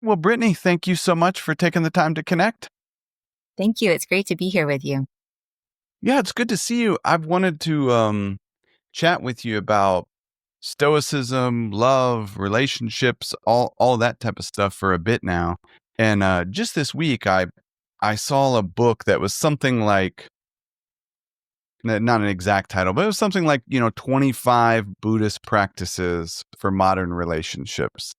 Well, Brittany, thank you so much for taking the time to connect. Thank you. It's great to be here with you. Yeah, it's good to see you. I've wanted to chat with you about stoicism, love, relationships, all that type of stuff for a bit now. And just this week, I saw a book that was something like not an exact title, but it was something like 25 Buddhist practices for modern relationships.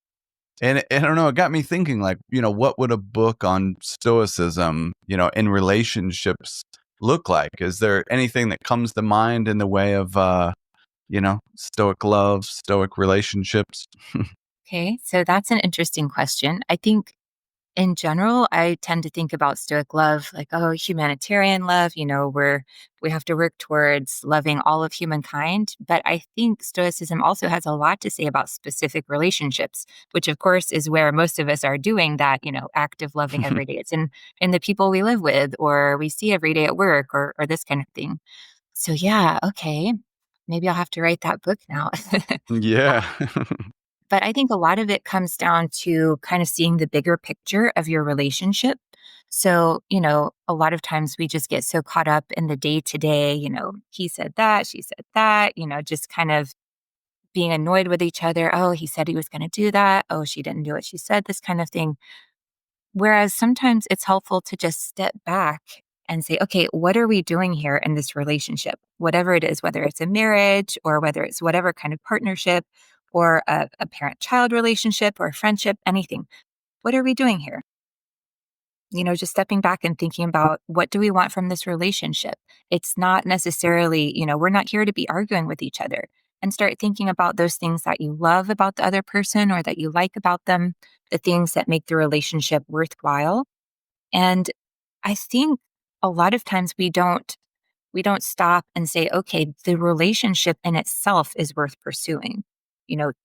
And I don't know, it got me thinking, like, what would a book on stoicism, in relationships look like? Is there anything that comes to mind in the way of, stoic love, stoic relationships? Okay, so that's an interesting question. I think in general, I tend to think about Stoic love like, oh, humanitarian love, where we have to work towards loving all of humankind. But I think Stoicism also has a lot to say about specific relationships, which of course is where most of us are doing that, active loving every day. It's in the people we live with or we see every day at work or this kind of thing. So yeah, okay. Maybe I'll have to write that book now. Yeah. But I think a lot of it comes down to kind of seeing the bigger picture of your relationship. So, a lot of times we just get so caught up in the day to day, he said that, she said that, just kind of being annoyed with each other. Oh, he said he was going to do that. Oh, she didn't do what she said, this kind of thing. Whereas sometimes it's helpful to just step back and say, okay, what are we doing here in this relationship? Whatever it is, whether it's a marriage or whether it's whatever kind of partnership or a parent child relationship or a friendship, anything. What are we doing here? Just stepping back and thinking about what do we want from this relationship? It's not necessarily, we're not here to be arguing with each other and start thinking about those things that you love about the other person or that you like about them, the things that make the relationship worthwhile. And I think a lot of times we don't stop and say, okay, the relationship in itself is worth pursuing.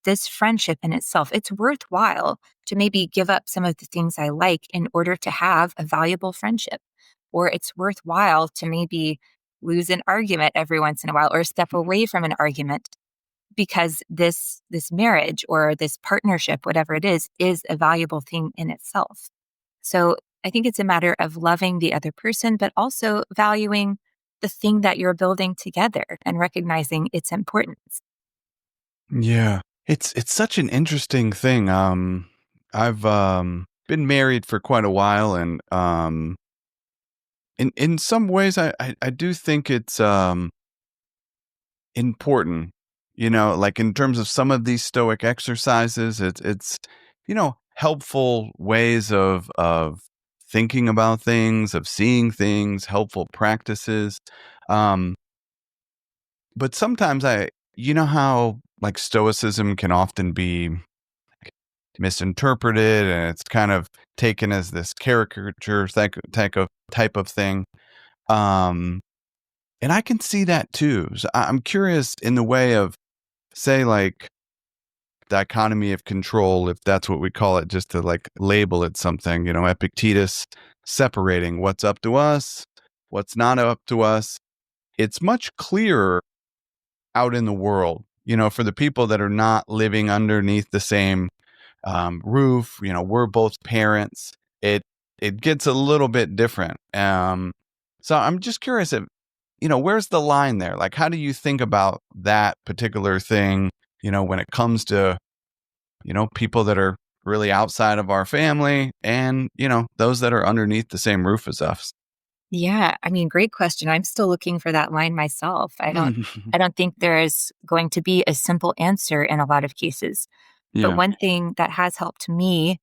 This friendship in itself, it's worthwhile to maybe give up some of the things I like in order to have a valuable friendship. Or it's worthwhile to maybe lose an argument every once in a while or step away from an argument because this marriage or this partnership, whatever it is a valuable thing in itself. So I think it's a matter of loving the other person, but also valuing the thing that you're building together and recognizing its importance. Yeah. It's such an interesting thing. I've been married for quite a while, and in some ways I do think it's important, like in terms of some of these stoic exercises, it's helpful ways of thinking about things, of seeing things, helpful practices. Um, but sometimes how like stoicism can often be misinterpreted, and it's kind of taken as this caricature type of thing. Um, and I can see that too. So I'm curious in the way of, say, like, dichotomy of control, if that's what we call it, just to like label it something, Epictetus separating what's up to us, what's not up to us. It's much clearer out in the world, for the people that are not living underneath the same roof. We're both parents. It gets a little bit different. So I'm just curious if, where's the line there? Like, how do you think about that particular thing, when it comes to, people that are really outside of our family and, those that are underneath the same roof as us? Yeah, I mean, great question. I'm still looking for that line myself. I don't think there is going to be a simple answer in a lot of cases. But Yeah. one thing that has helped me,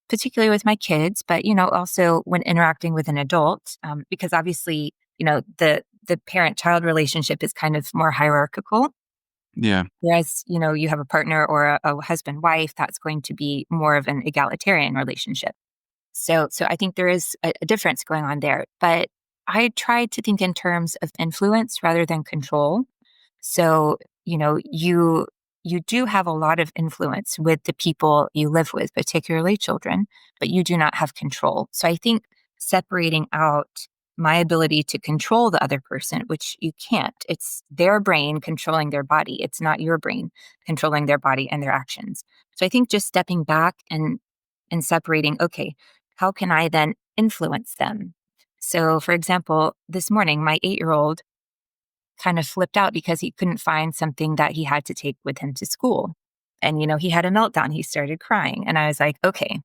particularly with my kids, but also when interacting with an adult, because obviously, the parent-child relationship is kind of more hierarchical. Yeah. Whereas, you have a partner or a husband-wife, that's going to be more of an egalitarian relationship. So I think there is a difference going on there. But I try to think in terms of influence rather than control. So, you do have a lot of influence with the people you live with, particularly children, but you do not have control. So I think separating out my ability to control the other person, which you can't. It's their brain controlling their body. It's not your brain controlling their body and their actions. So I think just stepping back and separating, okay, how can I then influence them? So, for example, this morning, my 8-year-old kind of flipped out because he couldn't find something that he had to take with him to school. And, he had a meltdown. He started crying. And I was like, okay,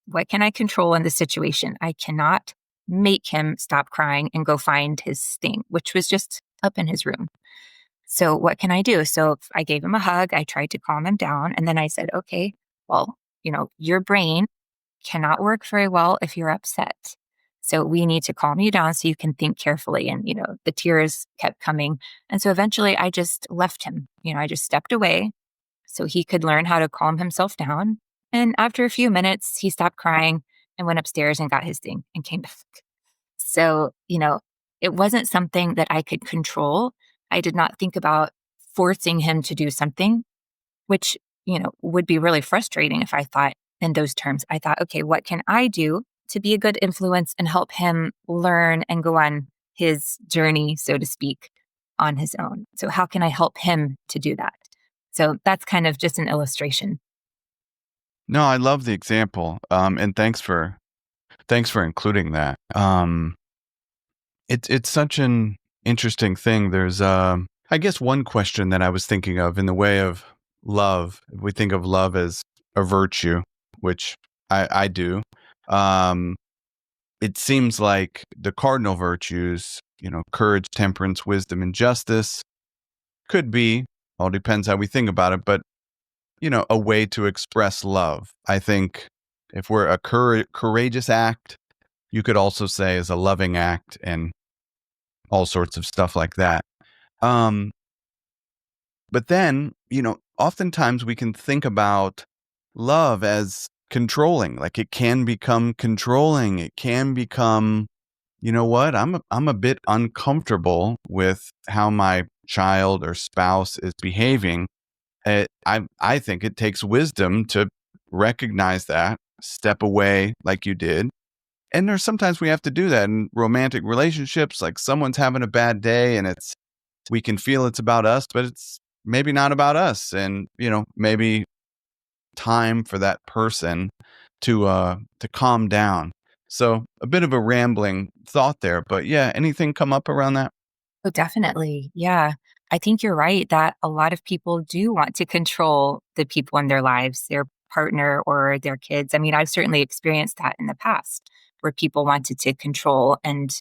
what can I control in this situation? I cannot make him stop crying and go find his thing, which was just up in his room. So what can I do? So I gave him a hug. I tried to calm him down. And then I said, okay, well, your brain cannot work very well if you're upset. So we need to calm you down so you can think carefully. And, the tears kept coming. And so eventually I just left him. I just stepped away so he could learn how to calm himself down. And after a few minutes, he stopped crying and went upstairs and got his thing and came back. So, it wasn't something that I could control. I did not think about forcing him to do something, which, would be really frustrating if I thought in those terms. I thought, okay, what can I do to be a good influence and help him learn and go on his journey, so to speak, on his own? So how can I help him to do that? So that's kind of just an illustration. No, I love the example. And thanks for including that. It's such an interesting thing. There's I guess one question that I was thinking of in the way of love. We think of love as a virtue, which I do. Um, it seems like the cardinal virtues, courage, temperance, wisdom, and justice could be, all depends how we think about it, but a way to express love. I think if we're a courageous act, you could also say is a loving act and all sorts of stuff like that. Um, but then, oftentimes we can think about love as controlling. Like it can become controlling. It can become, you know what? I'm a bit uncomfortable with how my child or spouse is behaving. I think it takes wisdom to recognize that, step away like you did. And there's sometimes we have to do that in romantic relationships. Like someone's having a bad day and we can feel it's about us, but it's maybe not about us. And, maybe time for that person to calm down. So a bit of a rambling thought there, but yeah, anything come up around that? Oh, definitely. Yeah. I think you're right that a lot of people do want to control the people in their lives, their partner or their kids. I mean, I've certainly experienced that in the past where people wanted to control, and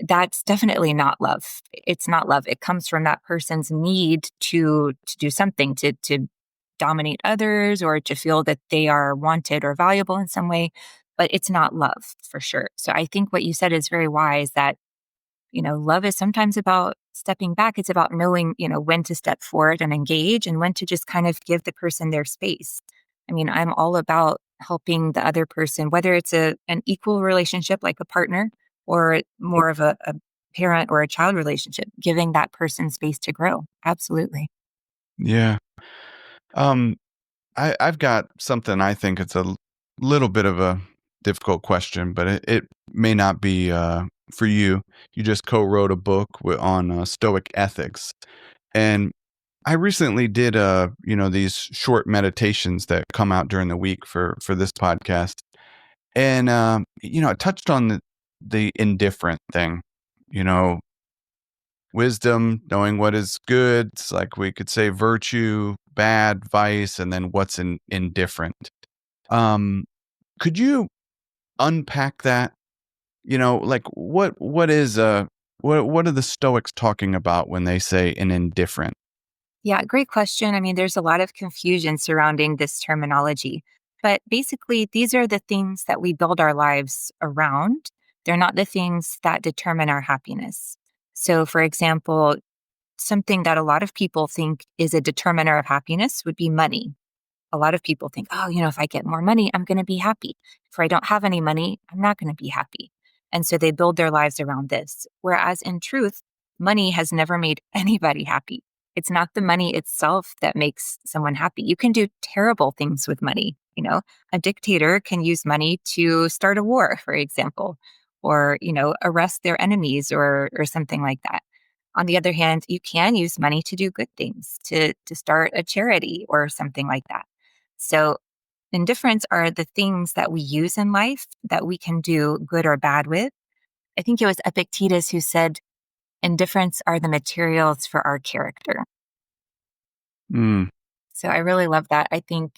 that's definitely not love. It's not love. It comes from that person's need to do something, to dominate others or to feel that they are wanted or valuable in some way, but it's not love for sure. So I think what you said is very wise that love is sometimes about stepping back. It's about knowing, when to step forward and engage and when to just kind of give the person their space. I mean, I'm all about helping the other person, whether it's an equal relationship like a partner or more of a parent or a child relationship, giving that person space to grow. Absolutely. Yeah. Um, I've got something I think it's a little bit of a difficult question, but it may not be for you. You just co-wrote a book on Stoic Ethics, and I recently did these short meditations that come out during the week for this podcast, and it touched on the indifferent thing. You know, wisdom, knowing what is good. It's like we could say virtue, bad, vice, and then what's indifferent. Um, could you unpack that? Like what is what are the Stoics talking about when they say an indifferent? Yeah, great question. I mean, there's a lot of confusion surrounding this terminology, but basically, these are the things that we build our lives around. They're not the things that determine our happiness. So, for example, something that a lot of people think is a determiner of happiness would be money. A lot of people think, oh, if I get more money, I'm going to be happy. If I don't have any money, I'm not going to be happy. And so they build their lives around this. Whereas in truth, money has never made anybody happy. It's not the money itself that makes someone happy. You can do terrible things with money. A dictator can use money to start a war, for example, or, arrest their enemies or something like that. On the other hand, you can use money to do good things, to start a charity or something like that. So indifferents are the things that we use in life that we can do good or bad with. I think it was Epictetus who said, indifferents are the materials for our character. Mm, So I really love that. I think,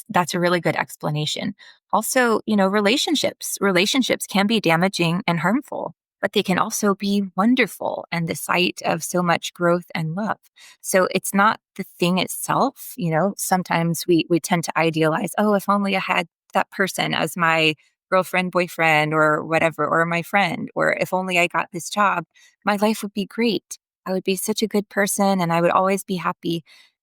that's a really good explanation. Also, relationships can be damaging and harmful, but they can also be wonderful and the site of so much growth and love. So it's not the thing itself. Sometimes we tend to idealize, oh, if only I had that person as my girlfriend, boyfriend, or whatever, or my friend, or if only I got this job, my life would be great. I would be such a good person and I would always be happy.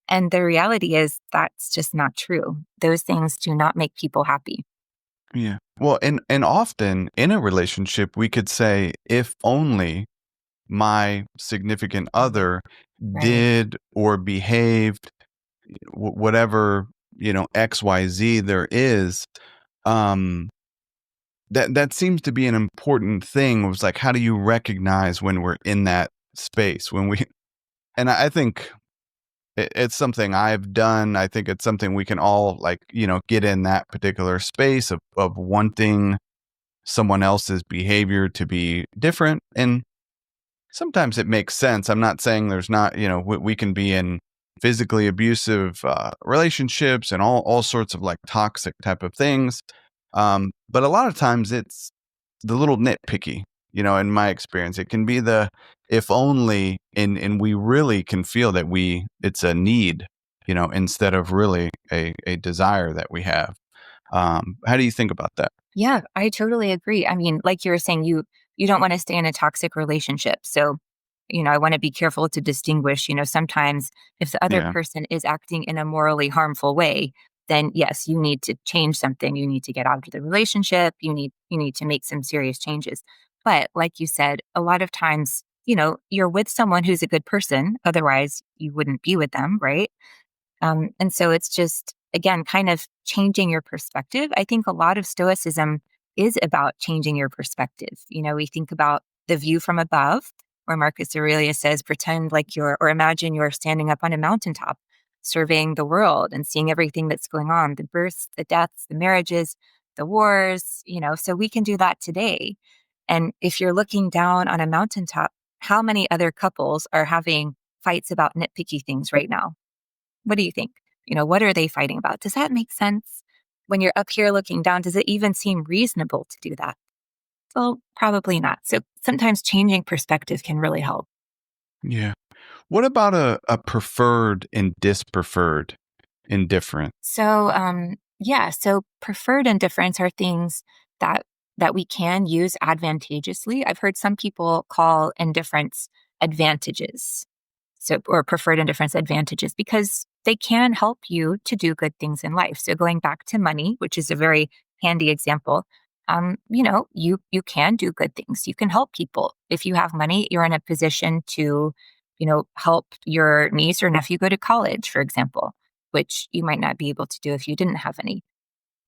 And the reality is that's just not true. Those things do not make people happy. yeah. Well, and often in a relationship, we could say, if only my significant other Right. did or behaved whatever, XYZ there is, um, that seems to be an important thing. It was like, how do you recognize when we're in that space when we and I think it's something I've done. I think it's something we can all, like, get in that particular space of wanting someone else's behavior to be different. And sometimes it makes sense. I'm not saying there's not, we can be in physically abusive relationships and all sorts of like toxic type of things. But a lot of times it's the little nitpicky, in my experience. It can be the if only, and we really can feel that it's a need, instead of really a desire that we have. How do you think about that? Yeah, I totally agree. I mean, like you were saying, you don't want to stay in a toxic relationship. So, I want to be careful to distinguish, sometimes if the other Yeah. person is acting in a morally harmful way, then yes, you need to change something. You need to get out of the relationship. You need to make some serious changes. But like you said, a lot of times, you're with someone who's a good person. Otherwise, you wouldn't be with them, right? And so it's just, again, kind of changing your perspective. I think a lot of Stoicism is about changing your perspective. We think about the view from above, where Marcus Aurelius says, pretend like or imagine you're standing up on a mountaintop, surveying the world and seeing everything that's going on, the births, the deaths, the marriages, the wars, so we can do that today. And if you're looking down on a mountaintop, how many other couples are having fights about nitpicky things right now? What do you think? What are they fighting about? Does that make sense? When you're up here looking down, does it even seem reasonable to do that? Well, probably not. So sometimes changing perspective can really help. Yeah. What about a preferred and dispreferred indifferent? So preferred indifference are things that we can use advantageously. I've heard some people call indifference advantages. So, or preferred indifference advantages, because they can help you to do good things in life. So going back to money, which is a very handy example, you can do good things. You can help people. If you have money, you're in a position to, help your niece or nephew go to college, for example, which you might not be able to do if you didn't have any.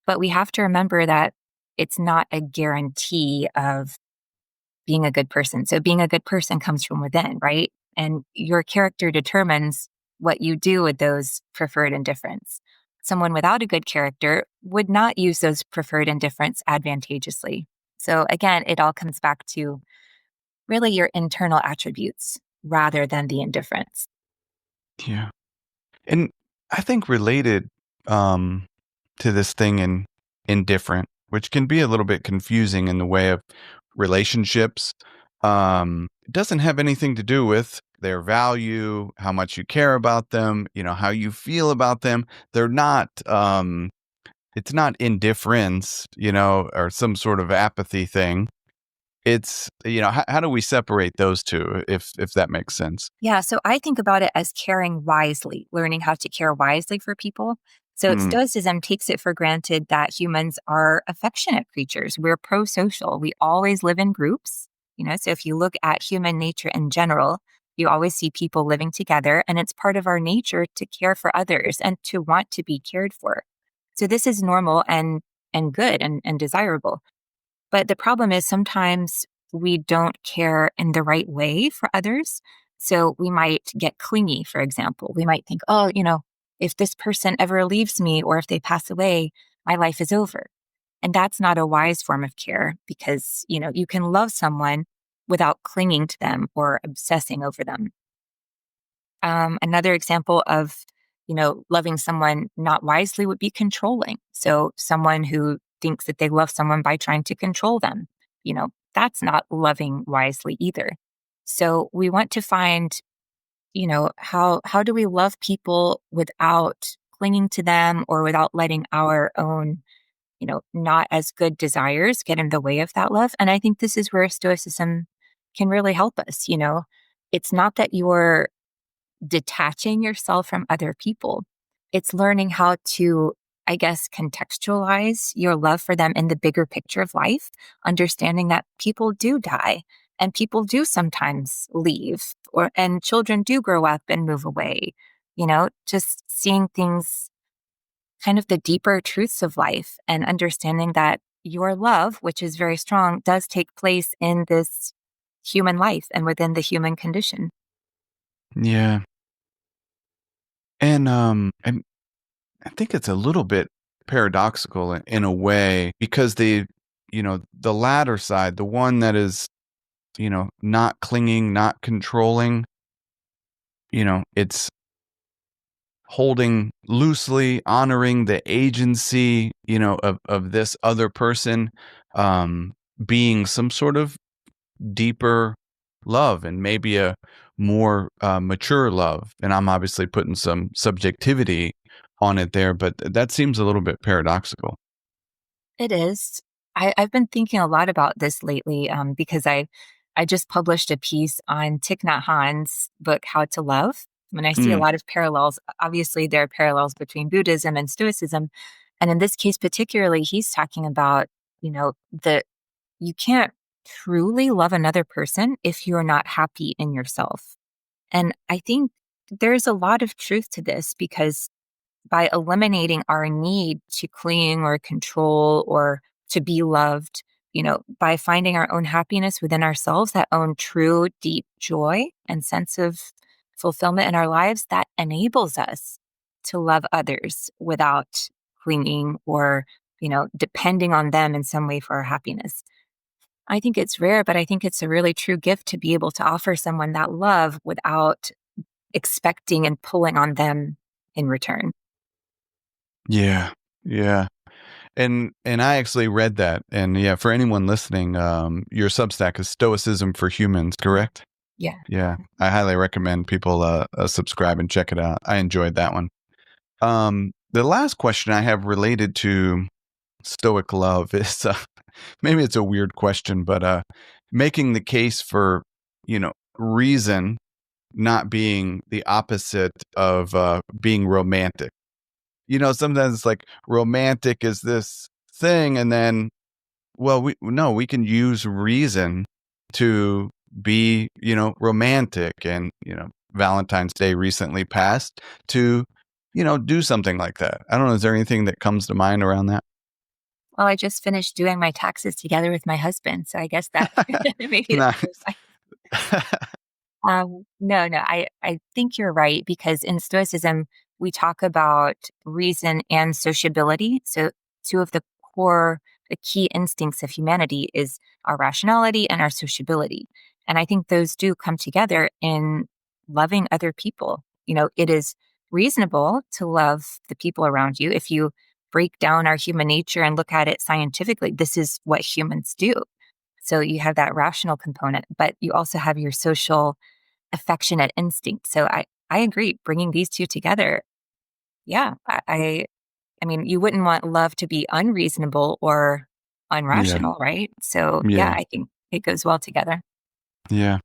But we have to remember that it's not a guarantee of being a good person. So being a good person comes from within, right? And your character determines what you do with those preferred indifferents. Someone without a good character would not use those preferred indifferents advantageously. So again, it all comes back to really your internal attributes rather than the indifference. Yeah. And I think related um, to this thing in indifferent, which can be a little bit confusing in the way of relationships, it doesn't have anything to do with their value, how much you care about them, how you feel about them. They're not. It's not indifference, or some sort of apathy thing. It's, how do we separate those two, if that makes sense? Yeah, so I think about it as caring wisely, learning how to care wisely for people. So Mm, Stoicism takes it for granted that humans are affectionate creatures. We're pro-social. We always live in groups. So if you look at human nature in general, you always see people living together, and it's part of our nature to care for others and to want to be cared for. So this is normal and good and desirable. But the problem is sometimes we don't care in the right way for others. So we might get clingy, for example. We might think, oh, if this person ever leaves me or if they pass away, my life is over. And that's not a wise form of care because, you can love someone without clinging to them or obsessing over them. Another example of, loving someone not wisely would be controlling. So someone who thinks that they love someone by trying to control them, that's not loving wisely either. So we want to find, how do we love people without clinging to them or without letting our own, not as good desires get in the way of that love. And I think this is where Stoicism can really help us. It's not that you're detaching yourself from other people. It's learning how to, I guess, contextualize your love for them in the bigger picture of life, understanding that people do die and people do sometimes leave and children do grow up and move away. Just seeing things, kind of the deeper truths of life and understanding that your love, which is very strong, does take place in this human life and within the human condition. Yeah. And I think it's a little bit paradoxical in a way because the latter side, the one that is, not clinging, not controlling, it's holding loosely, honoring the agency, of this other person, um, being some sort of deeper love and maybe a more mature love. And I'm obviously putting some subjectivity on it there, but that seems a little bit paradoxical. It is. I've been thinking a lot about this lately because I just published a piece on Thich Nhat Hanh's book, How to Love. I mean, I see a Mm, lot of parallels. Obviously, there are parallels between Buddhism and Stoicism. And in this case, particularly, he's talking about, the you can't truly love another person if you're not happy in yourself. And I think there's a lot of truth to this because by eliminating our need to cling or control or to be loved, by finding our own happiness within ourselves, that own true, deep joy and sense of fulfillment in our lives, that enables us to love others without clinging or, depending on them in some way for our happiness. I think it's rare, but I think it's a really true gift to be able to offer someone that love without expecting and pulling on them in return. yeah, yeah. And I actually read that. And yeah, for anyone listening, your Substack is Stoicism for Humans, correct? Yeah. Yeah, I highly recommend people subscribe and check it out. I enjoyed that one. The last question I have related to Stoic love is maybe it's a weird question, but making the case for reason not being the opposite of being romantic. Sometimes it's like romantic is this thing, and then well, we can use reason to be, romantic. And, Valentine's Day recently passed to, do something like that. I don't know. Is there anything that comes to mind around that? Well, I just finished doing my taxes together with my husband, so I guess that maybe that Nice. was. No, I think you're right because in Stoicism, we talk about reason and sociability. So, two of the key instincts of humanity is our rationality and our sociability. And I think those do come together in loving other people. It is reasonable to love the people around you. If you break down our human nature and look at it scientifically, this is what humans do. So you have that rational component, but you also have your social affectionate instinct. So I agree. Bringing these two together, yeah, I mean, you wouldn't want love to be unreasonable or Yeah. unrational, right? So yeah, Yeah. I think it goes well together. Yeah.